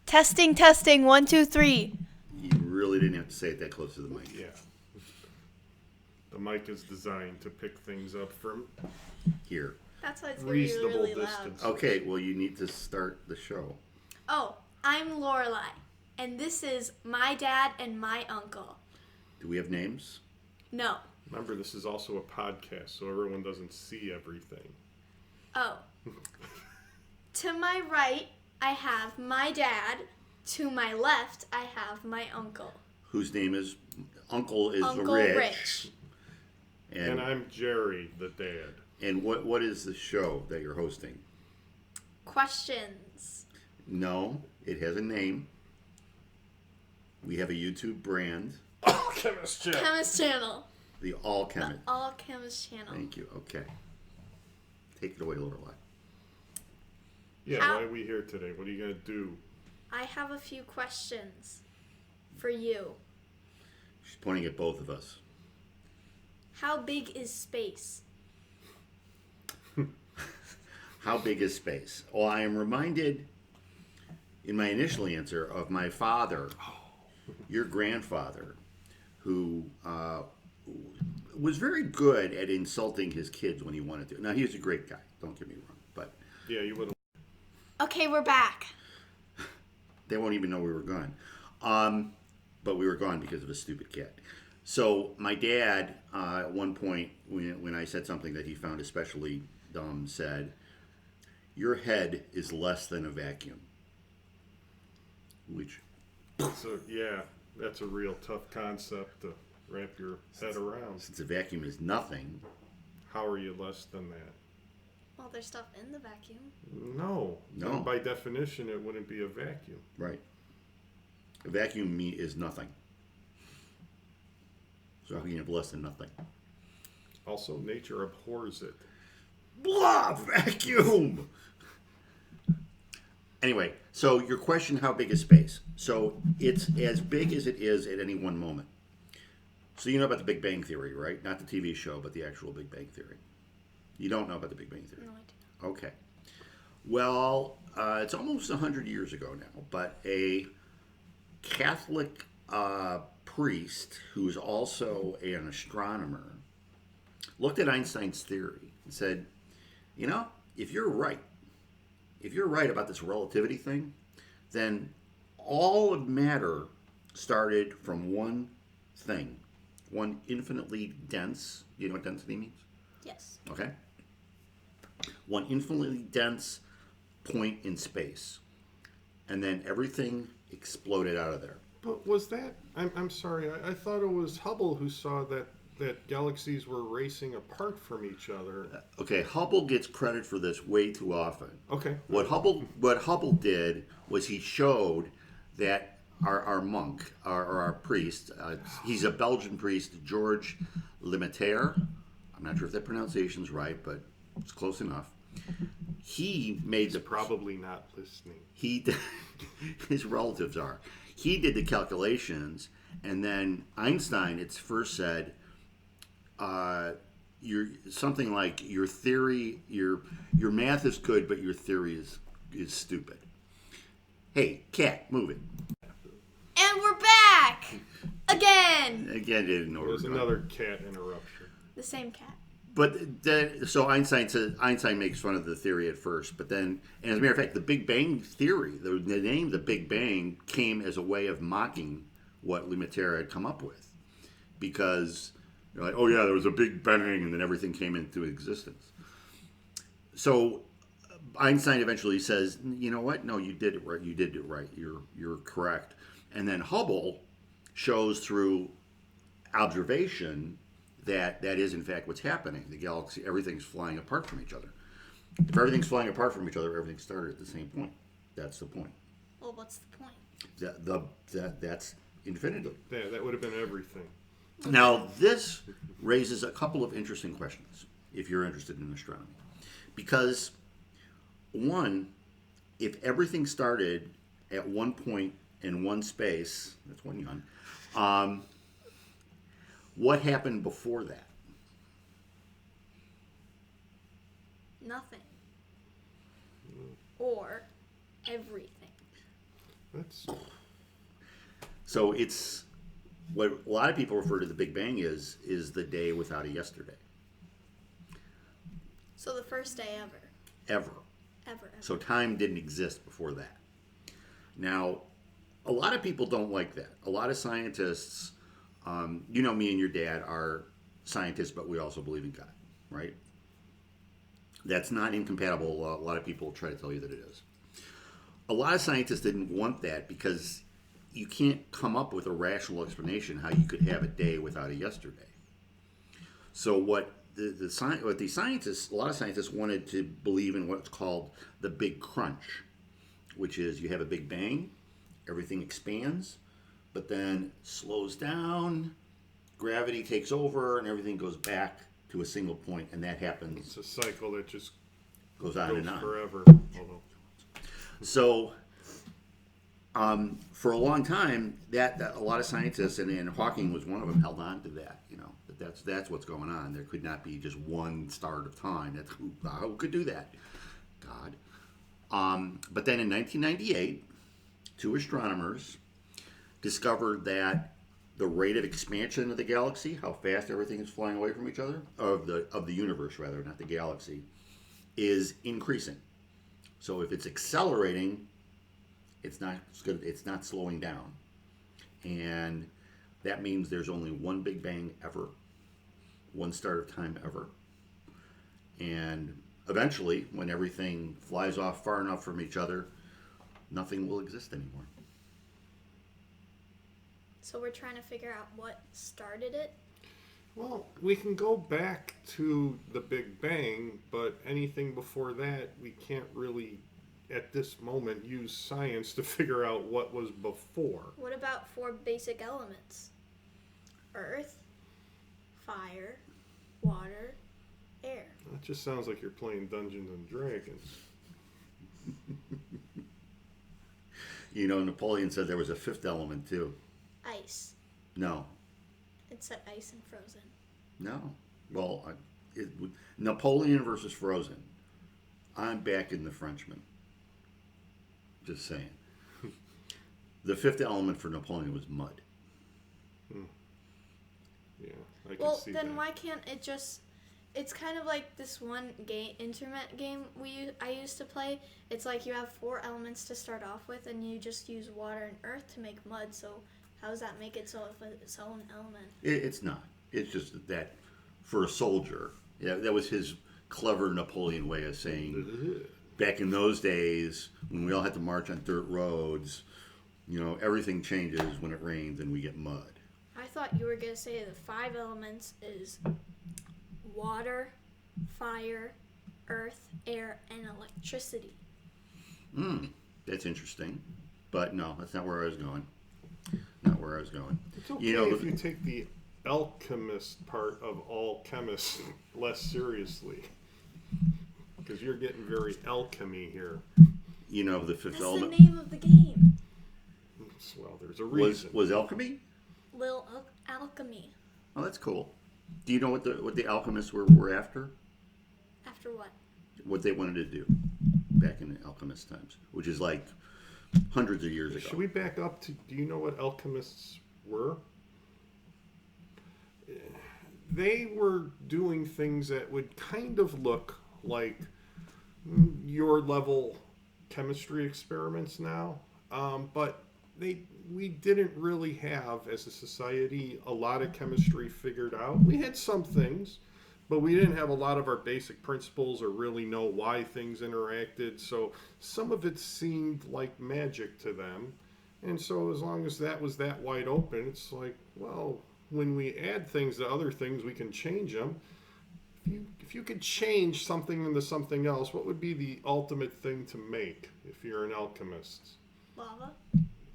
Testing, testing, 1, 2, 3. You really didn't have to say it that close to the mic. Yeah. The mic is designed to pick things up from Here. That's why it's going to be reasonable really loud. distance. Okay, well, you need to start the show. Oh, I'm Lorelei, and this is my dad and my uncle. Do we have names? No. Remember, this is also a podcast, so everyone doesn't see everything. Oh. To my right, I have my dad. To my left, I have my uncle. Whose name is... Uncle is Uncle Rich. And I'm Gerry, the dad. And what is the show that you're hosting? Questions. No, it has a name. We have a YouTube brand. Chemist Channel. Chemist Channel. The All Chemist. The All Chemist Channel. Thank you. Okay. Take it away, Lorelei. Yeah, why are we here today? What are you going to do? I have a few questions for you. She's pointing at both of us. How big is space? How big is space? Well, I am reminded in my initial answer of my father, your grandfather, who was very good at insulting his kids when he wanted to. Now, he was a great guy, don't get me wrong, but... Yeah, you would have... Okay, we're back. They won't even know we were gone. But we were gone because of a stupid cat. So my dad, at one point, when I said something that he found especially dumb, said, "Your head is less than a vacuum." Which... that's a real tough concept to wrap your head around. Since a vacuum is nothing... How are you less than that? Well, there's stuff in the vacuum. No. No. By definition, it wouldn't be a vacuum. Right. A vacuum is nothing. So how can you have less than nothing? Also, nature abhors it. Blah! Vacuum! Anyway, so your question, how big is space? So it's as big as it is at any one moment. So you know about the Big Bang Theory, right? Not the TV show, but the actual Big Bang Theory. You don't know about the Big Bang Theory? No, I do. Okay. Well, it's almost 100 years ago now, but a Catholic priest who's also an astronomer looked at Einstein's theory and said, you know, if you're right about this relativity thing, then all of matter started from one thing, one infinitely dense, you know what density means? Yes. Okay? One infinitely dense point in space. And then everything exploded out of there. But was that... I'm sorry, I thought it was Hubble who saw that galaxies were racing apart from each other. Okay, Hubble gets credit for this way too often. Okay. What Hubble did was he showed that our monk, our priest, he's a Belgian priest, George Lemaitre. I'm not sure if that pronunciation's right, but it's close enough. He made He's probably not listening. His relatives are. He did the calculations, and then Einstein, it's first said, you're something like your theory, your math is good, but your theory is stupid. Hey, cat, move it. And we're back again. Again, didn't know. There's another cat interruption. The same cat. But then, so Einstein makes fun of the theory at first, but then, and as a matter of fact, the Big Bang theory, the name the Big Bang came as a way of mocking what Lemaitre had come up with, because you're like, oh yeah, there was a Big Bang, and then everything came into existence. So Einstein eventually says, you know what? No, you did it right. You did it right. You're correct. And then Hubble shows through observation that is in fact what's happening. The galaxy, everything's flying apart from each other. If everything's flying apart from each other, everything started at the same point. That's the point. Well, what's the point? That's infinity. Yeah, that would have been everything. Now, this raises a couple of interesting questions, if you're interested in astronomy. Because, one, if everything started at one point in one space, that's one yawn, what happened before that? Nothing. Or everything. That's So it's what a lot of people refer to the Big Bang is the day without a yesterday. So the first day ever. Ever. Ever. So time didn't exist before that. Now, a lot of people don't like that. A lot of scientists, you know, me and your dad are scientists, but we also believe in God, right? That's not incompatible. A lot of people try to tell you that it is. A lot of scientists didn't want that because you can't come up with a rational explanation how you could have a day without a yesterday. So what the scientists, a lot of scientists wanted to believe in what's called the Big Crunch, which is you have a Big Bang, everything expands, but then slows down, gravity takes over, and everything goes back to a single point, and that happens. it's a cycle that just Goes on goes and on. forever. Although, So, for a long time, that a lot of scientists, and Hawking was one of them, held on to that. You know, that's what's going on. There could not be just one start of time. That's who could do that? God. But then in 1998, two astronomers discovered that the rate of expansion of the galaxy, how fast everything is flying away from each other, of the universe rather, not the galaxy, is increasing. So if it's accelerating, it's not slowing down. And that means there's only one Big Bang ever, one start of time ever. And eventually, when everything flies off far enough from each other, nothing will exist anymore. So we're trying to figure out what started it. well, we can go back to the Big Bang, but anything before that, we can't really, at this moment, use science to figure out what was before. What about four basic elements? Earth, fire, water, air. That just sounds like you're playing Dungeons and Dragons. You know, Napoleon said there was a fifth element too. Ice. No, It said ice and frozen. no. Well, Napoleon versus Frozen. I'm backing the Frenchman. Just saying. The fifth element for Napoleon was mud. Yeah, I can Well, see then that. why can't it just... It's kind of like this one internet game I used to play. It's like you have four elements to start off with, and you just use water and earth to make mud. So how does that make it so its own element? It's not. It's just that for a soldier, yeah, that was his clever Napoleon way of saying, back in those days when we all had to march on dirt roads, you know, everything changes when it rains and we get mud. I thought you were going to say the five elements is water, fire, earth, air, and electricity. That's interesting. But no, that's not where I was going. Not where I was going. It's okay You know, if you take the alchemist part of all chemists less seriously. Because you're getting very alchemy here. you know, the fifth That's the element name of the game. Well, there's a reason. was alchemy. Lil Alchemy. Oh, that's cool. Do you know what the alchemists were after? After what? What they wanted to do back in the alchemist times, which is like hundreds of years ago. Should we back up to, do you know what alchemists were? They were doing things that would kind of look like your level chemistry experiments now, but we didn't really have, as a society, a lot of chemistry figured out. We had some things, but we didn't have a lot of our basic principles or really know why things interacted. So some of it seemed like magic to them. And so as long as that was that wide open, it's like, well, when we add things to other things, we can change them. If you could change something into something else, what would be the ultimate thing to make if you're an alchemist? Lava?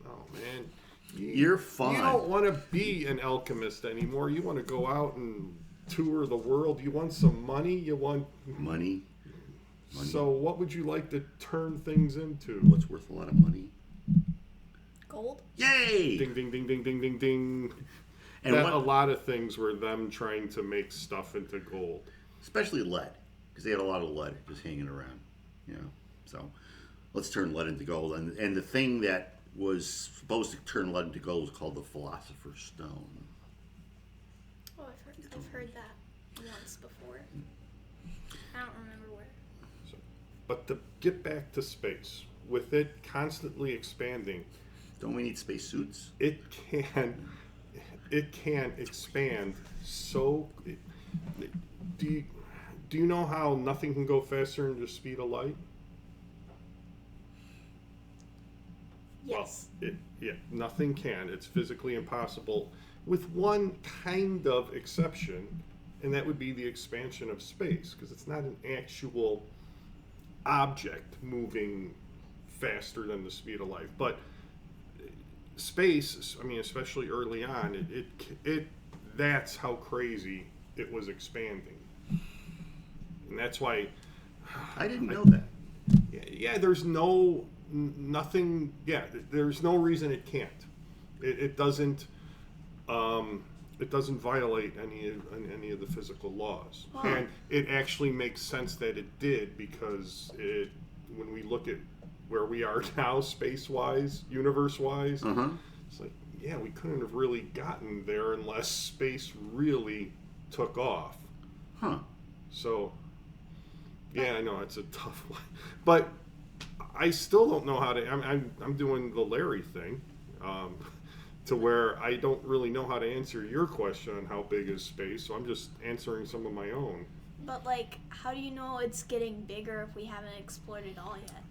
Oh, man. You're fine. You don't want to be an alchemist anymore. You want to go out and tour the world. You want some money. You want Money. So what would you like to turn things into? What's worth a lot of money? Gold? Yay! Ding, ding, ding, ding, ding, ding, ding. And A what, lot of things were them trying to make stuff into gold. especially lead, because they had a lot of lead just hanging around, you know. So let's turn lead into gold. And the thing that was supposed to turn lead into gold was called the Philosopher's Stone. Oh, I've heard that once before. I don't remember where. So, but to get back to space, with it constantly expanding, Don't we need spacesuits? it can expand so. Do you know how nothing can go faster than the speed of light? Yes. Well, nothing can. It's physically impossible, with one kind of exception, and that would be the expansion of space, because it's not an actual object moving faster than the speed of light. But space, I mean, especially early on, that's how crazy it was expanding, and that's why. I didn't know that. Yeah, there's nothing. Yeah, there's no reason it can't. It doesn't. It doesn't violate any of the physical laws, Wow. and it actually makes sense that it did, because when we look at where we are now, space-wise, universe-wise, it's like, yeah, we couldn't have really gotten there unless space really took off. Huh. So, yeah, I know it's a tough one, but I still don't know how to. I'm doing the Larry thing, to where I don't really know how to answer your question on how big is space. So I'm just answering some of my own. But like, how do you know it's getting bigger if we haven't explored it all yet?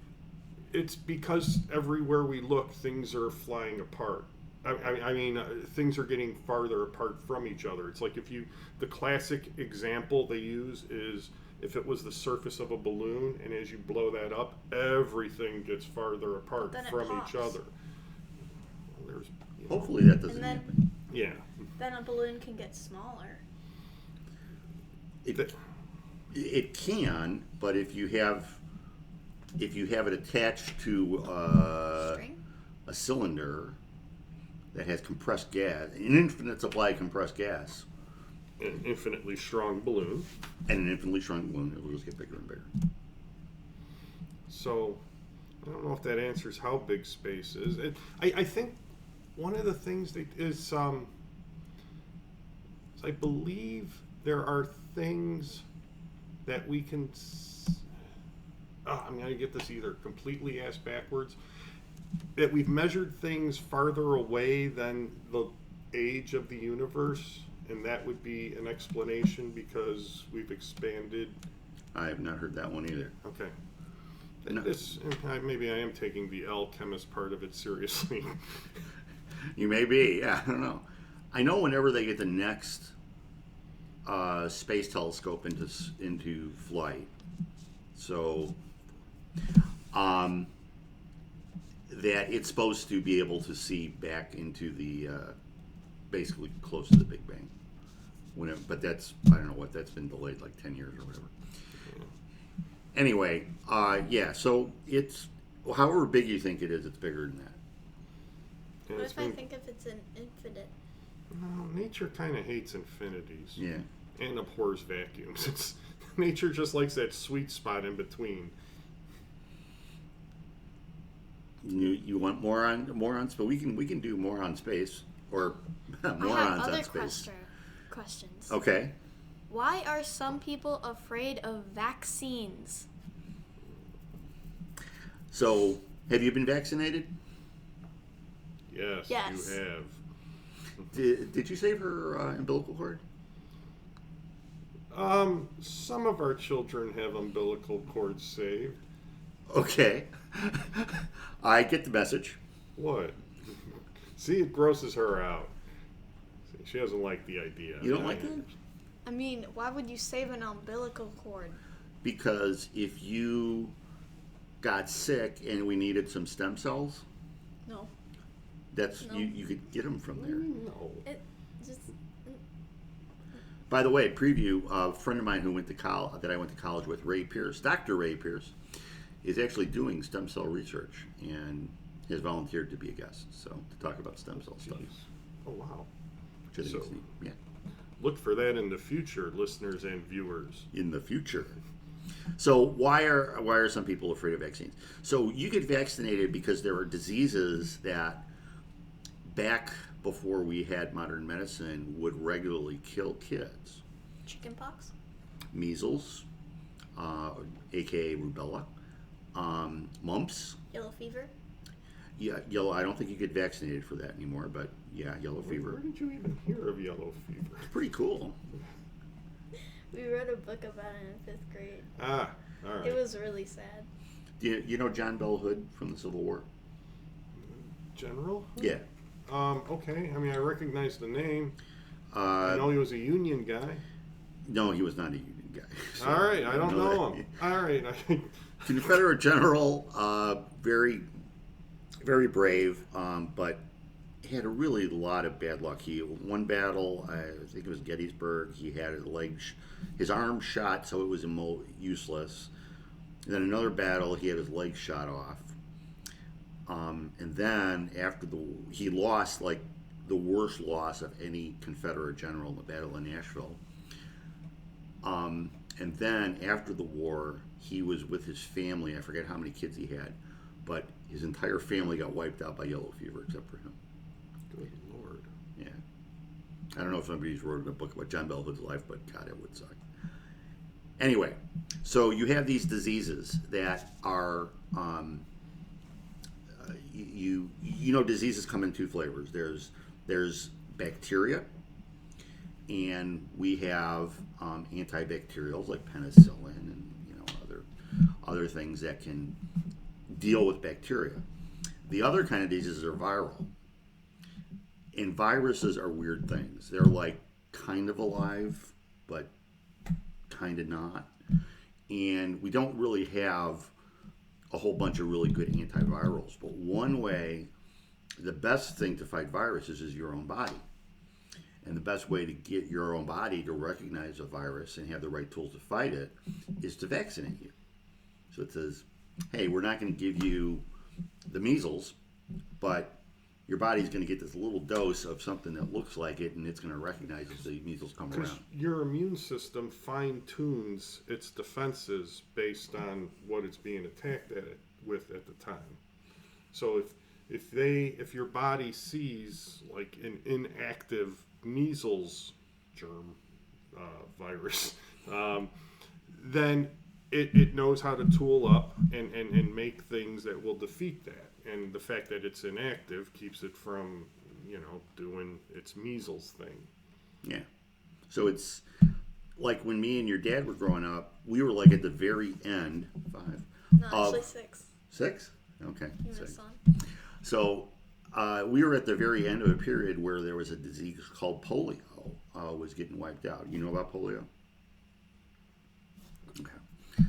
It's because everywhere we look, things are flying apart. I mean, things are getting farther apart from each other. It's like the classic example they use is if it was the surface of a balloon, and as you blow that up, everything gets farther apart Then it from pops. each other. There's, Hopefully that doesn't And then- happen. yeah. Then a balloon can get smaller. It can, but if you have it attached to String? a cylinder that has compressed gas, an infinite supply of compressed gas, An infinitely strong balloon. and an infinitely strong balloon, it will just get bigger and bigger. So, I don't know if that answers how big space is. I think one of the things that is I believe there are things that we can. I'm going to get this either completely ass backwards. That we've measured things farther away than the age of the universe, and that would be an explanation because we've expanded. I have not heard that one either. Okay. No. Maybe I am taking the alchemist part of it seriously. You may be, yeah, I don't know. I know whenever they get the next space telescope into flight, so that it's supposed to be able to see back into the basically close to the Big Bang. But that's, I don't know what, that's been delayed like 10 years or whatever. Anyway, yeah, so it's, however big you think it is, it's bigger than that. And What it's if I been- think if it's an infinite? No, nature kind of hates infinities. Yeah. And abhors vacuums. Nature just likes that sweet spot in between. You want more on space? We can do more on space or I have morons other on space. questions. Okay. Why are some people afraid of vaccines? So, Have you been vaccinated? yes, Yes. you have. Did you save her umbilical cord? Some of our children have umbilical cords saved. Okay. I get the message. What? See, it grosses her out. She doesn't like the idea. You don't like that? I mean, why would you save an umbilical cord? Because if you got sick and we needed some stem cells, No. that's No. you could get them from there. No. It just By the way, preview, a friend of mine who went to college, that I went to college with, Ray Pierce, Dr. Ray Pierce, is actually doing stem cell research and has volunteered to be a guest, so to talk about stem cell stuff, Oh, wow. which I think is So- neat. Yeah. Look for that in the future, listeners and viewers. In the future. So why are some people afraid of vaccines? So you get vaccinated because there are diseases that back before we had modern medicine would regularly kill kids. Chickenpox. Measles, aka rubella, mumps. Yellow fever. Yeah, yellow. I don't think you get vaccinated for that anymore, but yeah, yellow fever. Where did you even hear of yellow fever? It's pretty cool. We wrote a book about it in 5th grade. Ah, all right. It was really sad. Do you know John Bell Hood from the Civil War? General? Yeah. Okay. I mean, I recognize the name. Uh, I know he was a Union guy. no, he was not a Union guy. So All right, I don't know that. him. All right. Confederate general, very, very brave, but he had a really lot of bad luck. He one battle, I think it was Gettysburg. He had his arm shot, so it was useless. And then another battle, he had his leg shot off. And then after he lost like the worst loss of any Confederate general in the Battle of Nashville. And then after the war, he was with his family. I forget how many kids he had, but his entire family got wiped out by yellow fever except for him. Good Lord. Yeah. I don't know if somebody's wrote a book about John Bell Hood's life, but God, it would suck. Anyway, so you have these diseases that are, you know, diseases come in two flavors. There's bacteria, and we have antibacterials like penicillin and other things that can deal with bacteria. The other kind of diseases are viral. And viruses are weird things. They're like kind of alive, but kind of not. And we don't really have a whole bunch of really good antivirals. But one way, the best thing to fight viruses is your own body. And the best way to get your own body to recognize a virus and have the right tools to fight it is to vaccinate you. So it says, hey, we're not going to give you the measles, but your body's going to get this little dose of something that looks like it, and it's going to recognize as the measles come Because around. your immune system fine-tunes its defenses based on what it's being attacked with at the time. So if your body sees like an inactive measles germ virus, then it knows how to tool up and make things that will defeat that. And the fact that it's inactive keeps it from, doing its measles thing. Yeah. So it's like when me and your dad were growing up, we were like at the very end, 5. No, actually 6. 6? Okay. You 6. missed on. So we were at the very end of a period where there was a disease called polio was getting wiped out. You know about polio? Okay.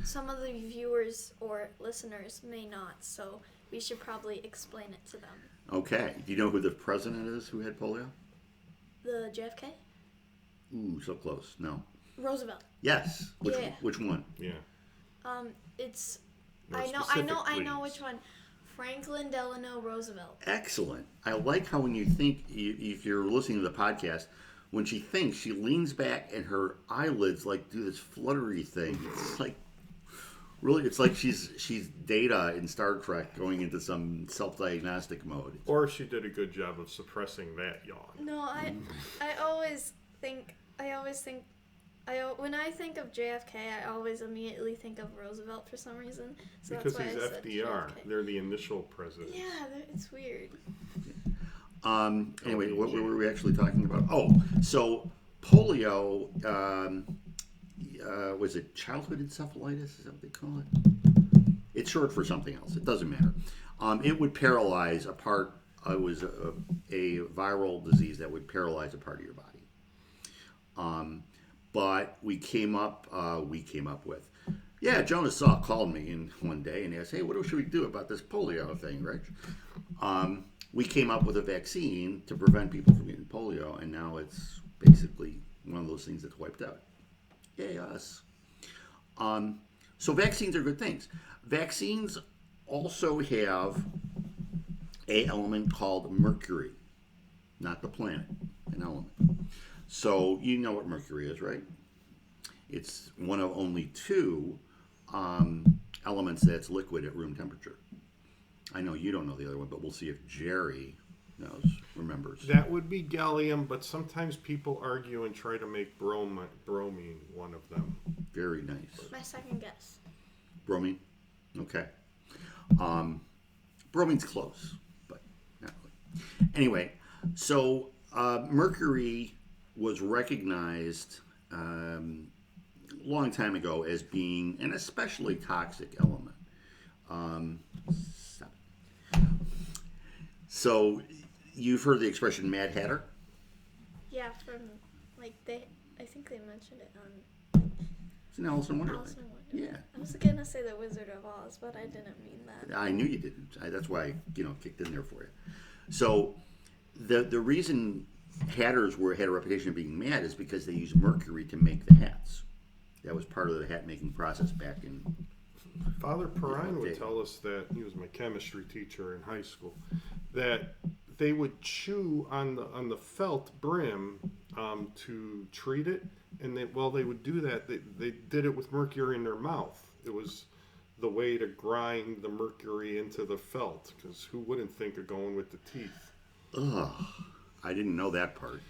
Some of the viewers or listeners may not, so we should probably explain it to them. Okay. Do you know who the president is who had polio? The JFK? Ooh, so close. No. Roosevelt. Yes. Which one? Yeah. It's More I specific, know please. which one. Franklin Delano Roosevelt. Excellent. I like how when you think, if you're listening to the podcast, when she thinks, she leans back and her eyelids like do this fluttery thing. It's like, really, it's like she's Data in Star Trek going into some self-diagnostic mode. Or she did a good job of suppressing that yawn. No, I always think when I think of JFK, I always immediately think of Roosevelt for some reason. So Because that's why he's I said FDR. JFK. They're the initial presidents. Yeah, it's weird. Anyway, what were we actually talking about? Oh, so polio, was it childhood encephalitis? Is that what they call it? It's short for something else. It doesn't matter. It would paralyze a part. It was a viral disease that would paralyze a part of your body. But we came up with, Jonas Salk called me in one day and asked, hey, what should we do about this polio thing, Rich? We came up with a vaccine to prevent people from getting polio, and now it's basically one of those things that's wiped out. Yay, us. So vaccines are good things. Vaccines also have an element called mercury, not the planet, an element. So you know what mercury is, right? It's one of only 2 elements that's liquid at room temperature. I know you don't know the other one, but we'll see if Gerry remembers. That would be gallium, but sometimes people argue and try to make bromine one of them. Very nice. My second guess. Bromine? Okay. Bromine's close, but not really. Anyway, so mercury was recognized a long time ago as being an especially toxic element. So you've heard the expression Mad Hatter? Yeah, from I think they mentioned it on It's an Alice in Wonderland. Alice in Wonderland. Yeah. I was gonna say the Wizard of Oz, but I didn't mean that. I knew you didn't. That's why I, kicked in there for you. So the reason hatters had a reputation of being mad is because they used mercury to make the hats. That was part of the hat making process back in. Father Perrine would tell us that, he was my chemistry teacher in high school, that they would chew on the felt brim to treat it, and they would do that. They did it with mercury in their mouth. It was the way to grind the mercury into the felt, because who wouldn't think of going with the teeth? Ugh, I didn't know that part.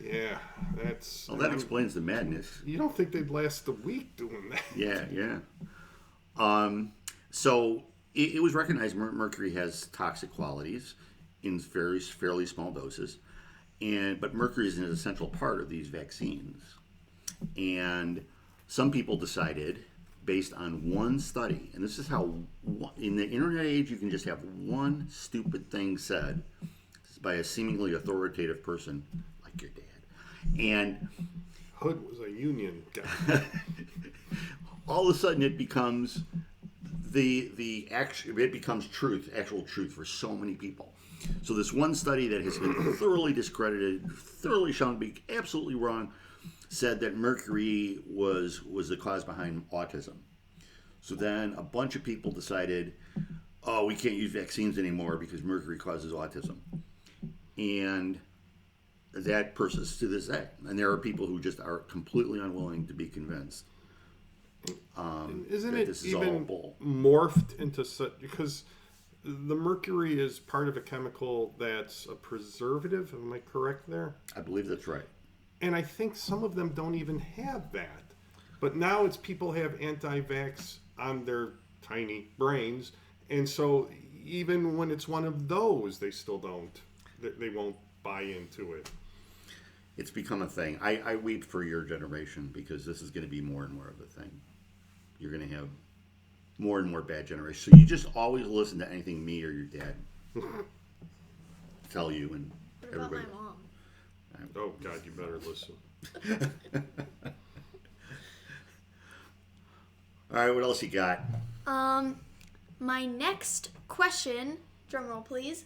Yeah, that's... Well, that explains the madness. You don't think they'd last a week doing that? Yeah. So it was recognized mercury has toxic qualities in fairly small doses, but mercury is an essential part of these vaccines. And some people decided, based on one study, and this is how, in the internet age, you can just have one stupid thing said by a seemingly authoritative person like your dad. And Hood was a union guy. all of a sudden it becomes it becomes actual truth for so many people. So this one study that has been thoroughly discredited, thoroughly shown to be absolutely wrong, said that mercury was the cause behind autism. So then a bunch of people decided, oh, we can't use vaccines anymore because mercury causes autism. And that persists to this day. And there are people who just are completely unwilling to be convinced. Isn't that it this is all even bull. morphed into such, because the mercury is part of a chemical that's a preservative, am I correct there? I believe that's right. And I think some of them don't even have that. But now it's people have anti-vax on their tiny brains, and so even when it's one of those, they still they won't buy into it. It's become a thing. I weep for your generation because this is going to be more and more of a thing. You're going to have more and more bad generations. So you just always listen to anything me or your dad tell you and What about everybody. my mom? Oh, God, you better listen. All right, what else you got? My next question, drum roll please.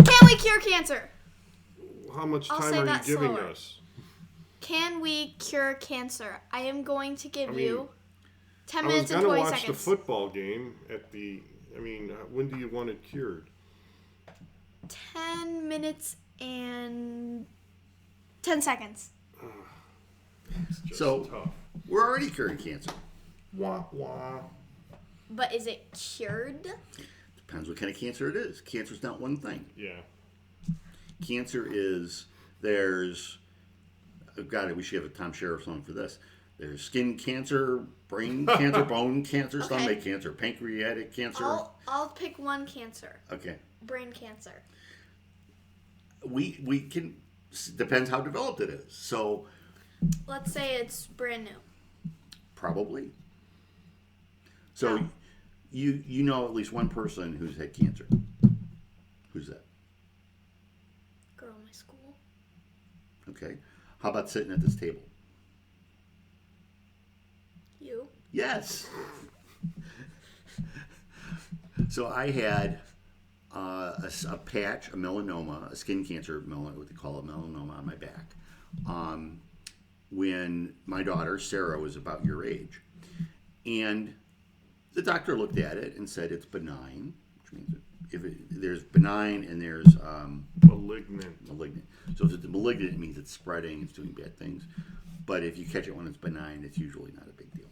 Can we cure cancer? How much I'll time say are you that giving slower. us? Can we cure cancer? I am going to give I mean, you 10 I was minutes and going to 20 watch seconds. the football game when do you want it cured? 10 minutes and 10 seconds. It's just So tough. we're already curing cancer. Wah, wah. But is it cured? Depends what kind of cancer it is. Cancer's not one thing. Yeah. Cancer is, there's, God, we should have a Tom Sheriff song for this. There's skin cancer, brain cancer, bone cancer, Okay. stomach cancer, pancreatic cancer. I'll pick one cancer. Okay. Brain cancer. We can, depends how developed it is. So Let's say it's brand new. probably. So How? you know at least one person who's had cancer. Who's that? Girl in my school. Okay. How about sitting at this table? You. Yes. So I had a patch, a melanoma, a skin cancer, what they call a melanoma on my back. When my daughter, Sarah, was about your age. And the doctor looked at it and said it's benign, which means there's benign and there's Malignant. malignant. So if it's malignant, it means it's spreading, it's doing bad things. But if you catch it when it's benign, it's usually not a big deal.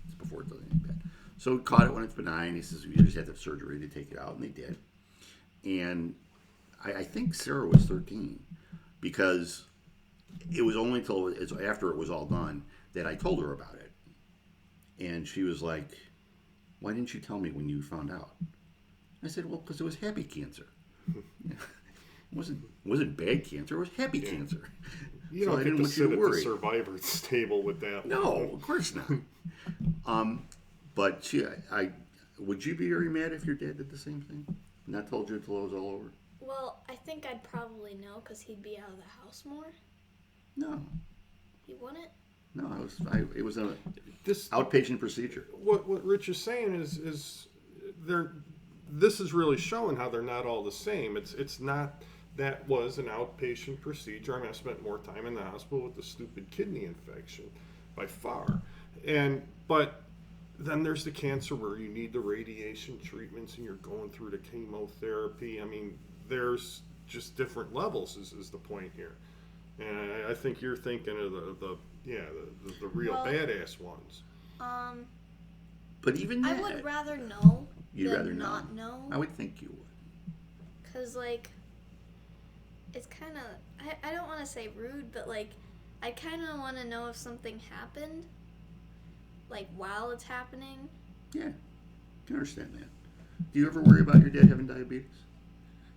It's before it does anything bad. So we caught it when it's benign. He says, you just have to have surgery to take it out, and they did. And I think Sarah was 13 because it was only until after it was all done that I told her about it. And she was like, why didn't you tell me when you found out? I said, well, because it was happy cancer. It wasn't bad cancer, it was happy cancer. You don't get to sit at the survivor's table with that. No, of course not. But would you be very mad if your dad did the same thing? Not told you until it was all over? Well, I think I'd probably know because he'd be out of the house more. No. He wouldn't? No, it was an outpatient procedure. What Rich is saying is this is really showing how they're not all the same. It's not that was an outpatient procedure. I mean, I spent more time in the hospital with the stupid kidney infection by far. But then there's the cancer where you need the radiation treatments and you're going through the chemotherapy. I mean, there's just different levels is the point here. And I think you're thinking of the real badass ones. But even that, I would rather know you'd than rather not know. I would think you would. Because, like, it's kind of, I don't want to say rude, but, like, I kind of want to know if something happened, like, while it's happening. Yeah, I can understand that. Do you ever worry about your dad having diabetes?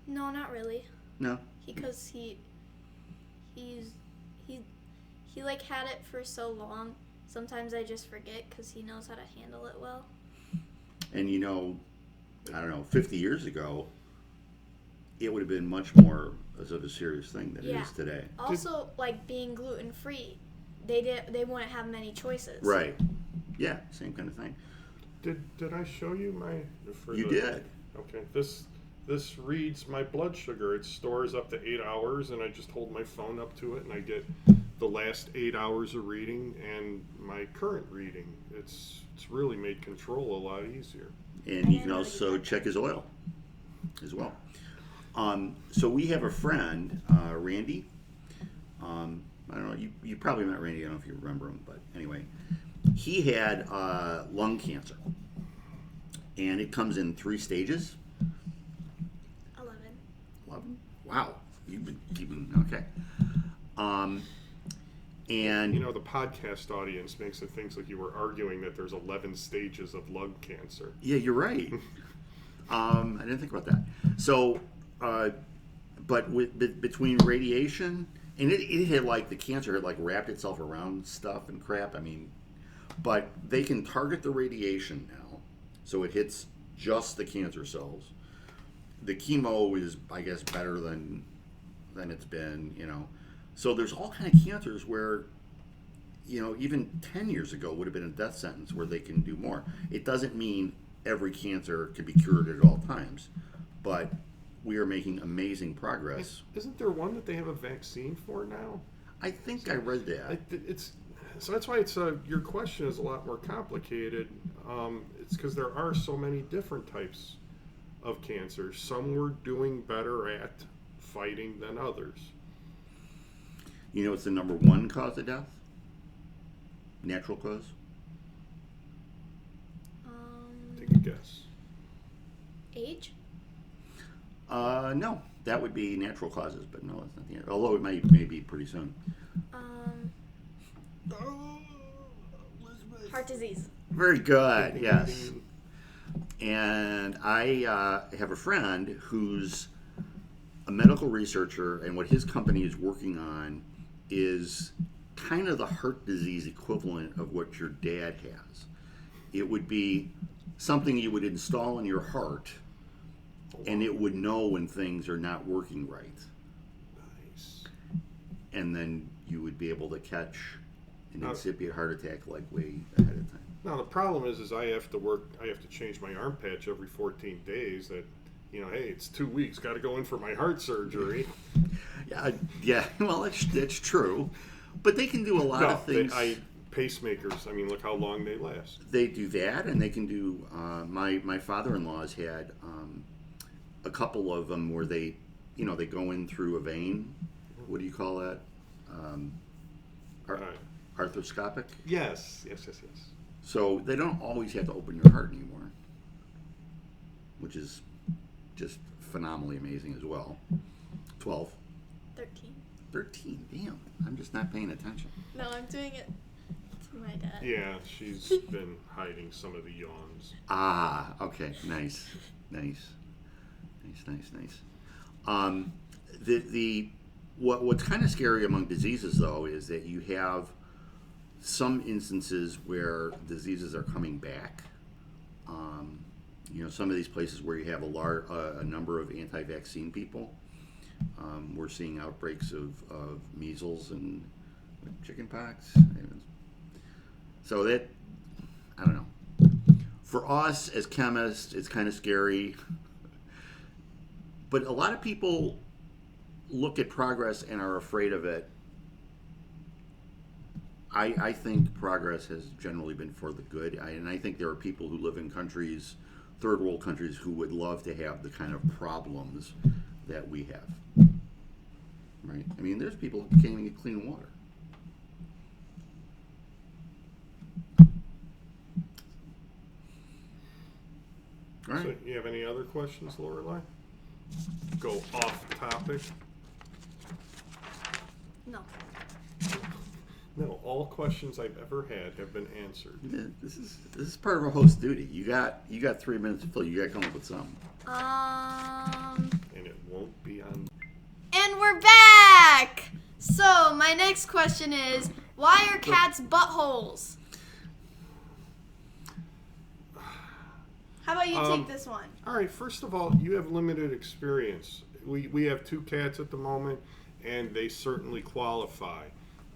No, not really. No? Because he like had it for so long. Sometimes I just forget because he knows how to handle it well. And I don't know, 50 years ago, it would have been much more of a serious thing than it is today. Also, like being gluten free, they wouldn't have many choices. Right. Yeah, same kind of thing. Did I show you my? You did. Okay. This reads my blood sugar. It stores up to 8 hours, and I just hold my phone up to it, and I get the last 8 hours of reading and my current reading. It's really made control a lot easier. And you can also check his oil as well. So we have a friend, Randy. I don't know, you probably met Randy, I don't know if you remember him, but anyway. He had lung cancer. And it comes in 3 stages. 11? Wow. You've been keeping, okay. And the podcast audience makes it think like you were arguing that there's 11 stages of lung cancer. Yeah, you're right. I didn't think about that. So, but between radiation, and it had like, the cancer had like wrapped itself around stuff and crap. I mean, but they can target the radiation now, so it hits just the cancer cells. The chemo is, I guess, better than it's been, So there's all kind of cancers where, even 10 years ago would have been a death sentence where they can do more. It doesn't mean every cancer can be cured at all times, but we are making amazing progress. Isn't there one that they have a vaccine for now? I think I read that. So that's why your question is a lot more complicated. It's because there are so many different types of cancers. Some we're doing better at fighting than others. It's the number 1 cause of death? Natural cause? Take a guess. Age? No. That would be natural causes, but no, it's not the end. Although it may be pretty soon. Heart disease. Very good, yes. And I have a friend who's a medical researcher, and what his company is working on is kind of the heart disease equivalent of what your dad has. It would be something you would install in your heart, and it would know when things are not working right. Nice. And then you would be able to catch an incipient heart attack like way ahead of time. Now the problem is I have to change my arm patch every 14 days. That, hey, it's 2 weeks, got to go in for my heart surgery. Yeah. Well, that's true, but they can do a lot of things. Pacemakers. I mean, look how long they last. They do that, and they can do. My father-in-law's had a couple of them where they go in through a vein. What do you call that? arthroscopic? Yes. So they don't always have to open your heart anymore, which is just phenomenally amazing as well. 12. 13. 13, damn. I'm just not paying attention. No, I'm doing it to my dad. Yeah, she's been hiding some of the yawns. Ah, okay. Nice. What's kind of scary among diseases, though, is that you have some instances where diseases are coming back. Some of these places where you have a number of anti-vaccine people. We're seeing outbreaks of measles and chickenpox. So that, I don't know. For us as chemists, it's kind of scary. But a lot of people look at progress and are afraid of it. I think progress has generally been for the good. And I think there are people who live in countries, third world countries, who would love to have the kind of problems that we have. Right? I mean, there's people who can't even get clean water. All right. So, you have any other questions, Lorelei? Go off topic. No. No, all questions I've ever had have been answered. Yeah, this is part of a host's duty. You got 3 minutes to fill. You got to come up with something. And it won't be on. And we're back! So, my next question is, why are cats buttholes? How about you take this one? All right, first of all, you have limited experience. We have 2 cats at the moment, and they certainly qualify.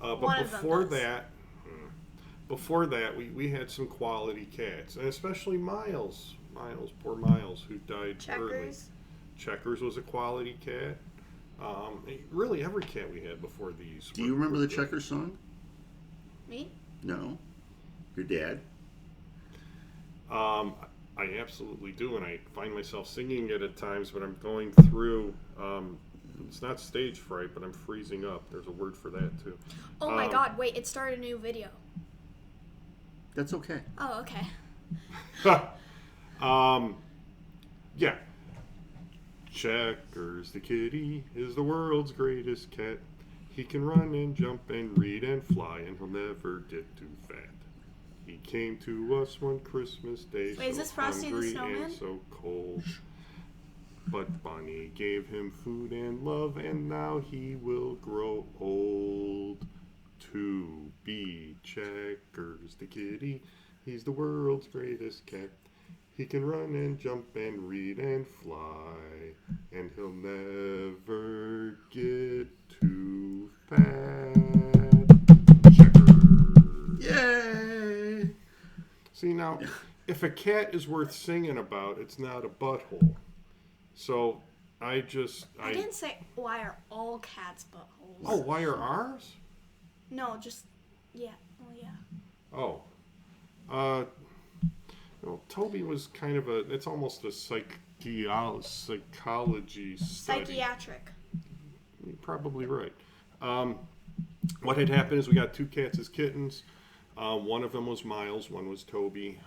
But One of them does. Before that, we had some quality cats, and especially Miles, poor Miles, who died early. Checkers? Checkers was a quality cat. Really, every cat we had before these. Do you remember the Checkers song? Me? No. Your dad? I absolutely do, and I find myself singing it at times, but I'm going through, it's not stage fright, but I'm freezing up. There's a word for that, too. Oh my god, wait, it started a new video. That's okay. Oh, okay. Yeah. Checkers the kitty is the world's greatest cat. He can run and jump and read and fly, and he'll never get too fat. He came to us one Christmas day. Wait, is this Frosty the hungry Snowman? and so cold. But Bunny gave him food and love, and now he will grow old. To be Checkers the kitty, he's the world's greatest cat. He can run and jump and read and fly, and he'll never get too fat. Checkers. Yay! See, now, if a cat is worth singing about, it's not a butthole. So, I didn't say, why are all cats buttholes? Oh, why are ours? No, just, yeah. Well, yeah. Oh. Well, Toby was kind of it's almost a psychology study. Psychiatric. You're probably right. What had happened is we got 2 cats as kittens. One of them was Miles, one was Toby.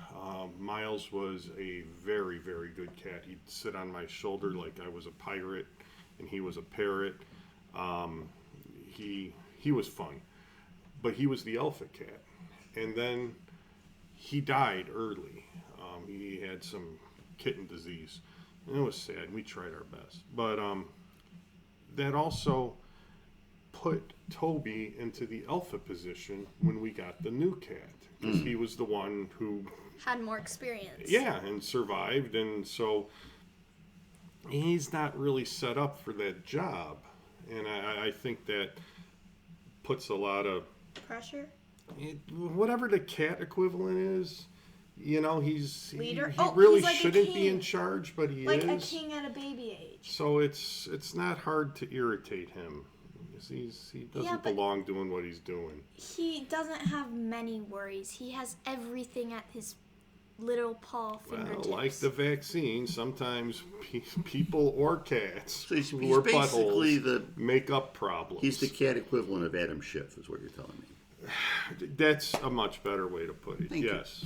Miles was a very, very good cat. He'd sit on my shoulder like I was a pirate, and he was a parrot. He was fun. But he was the alpha cat. And then he died early. He had some kitten disease. And it was sad. We tried our best. But that also put Toby into the alpha position when we got the new cat. Because he was the one who had more experience. Yeah, and survived. And so he's not really set up for that job. And I think that puts a lot of pressure? Whatever the cat equivalent is. He's leader. He really like shouldn't be in charge, but he like is. Like a king at a baby age. So it's not hard to irritate him. He doesn't belong doing what he's doing. He doesn't have many worries. He has everything at his little paw fingertips. Well, like the vaccine, sometimes people or cats so he's who are basically buttholes make up problems. He's the cat equivalent of Adam Schiff, is what you're telling me. That's a much better way to put it. Thank you. Yes.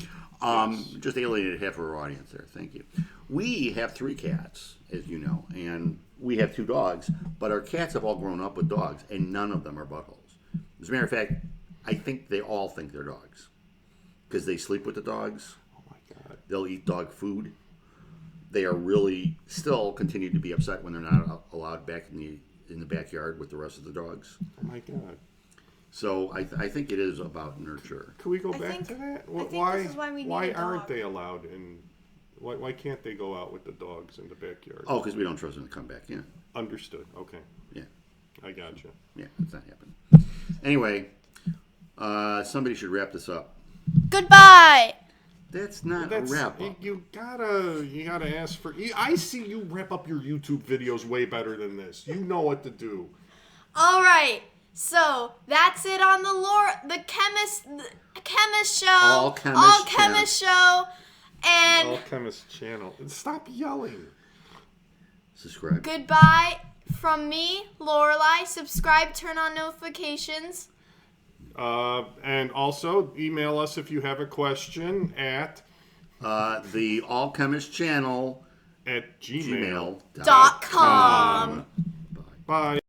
Just alienated half of our audience there. Thank you. We have 3 cats, as you know, and we have 2 dogs, but our cats have all grown up with dogs, and none of them are buttholes. As a matter of fact, I think they all think they're dogs because they sleep with the dogs. Oh my God. They'll eat dog food. They are really still continue to be upset when they're not allowed back in the backyard with the rest of the dogs. Oh my God. So I think it is about nurture. Can we go I back think- to that? I think this is why we need a aren't dog. they allowed in? Why can't they go out with the dogs in the backyard? Oh, because we don't trust them to come back. Yeah, Understood. Okay. yeah, I gotcha. yeah. It's not happening. Anyway, somebody should wrap this up. Goodbye. That's not a wrap up. You gotta ask for. I see you wrap up your YouTube videos way better than this. You know what to do. All right. So that's it on the chemist show. All Chemist show. And Alchemist channel. And stop yelling. Subscribe. goodbye from me, Lorelei. Subscribe, turn on notifications. And also email us if you have a question at The Alchemist channel gmail.com. .com. Bye. Bye.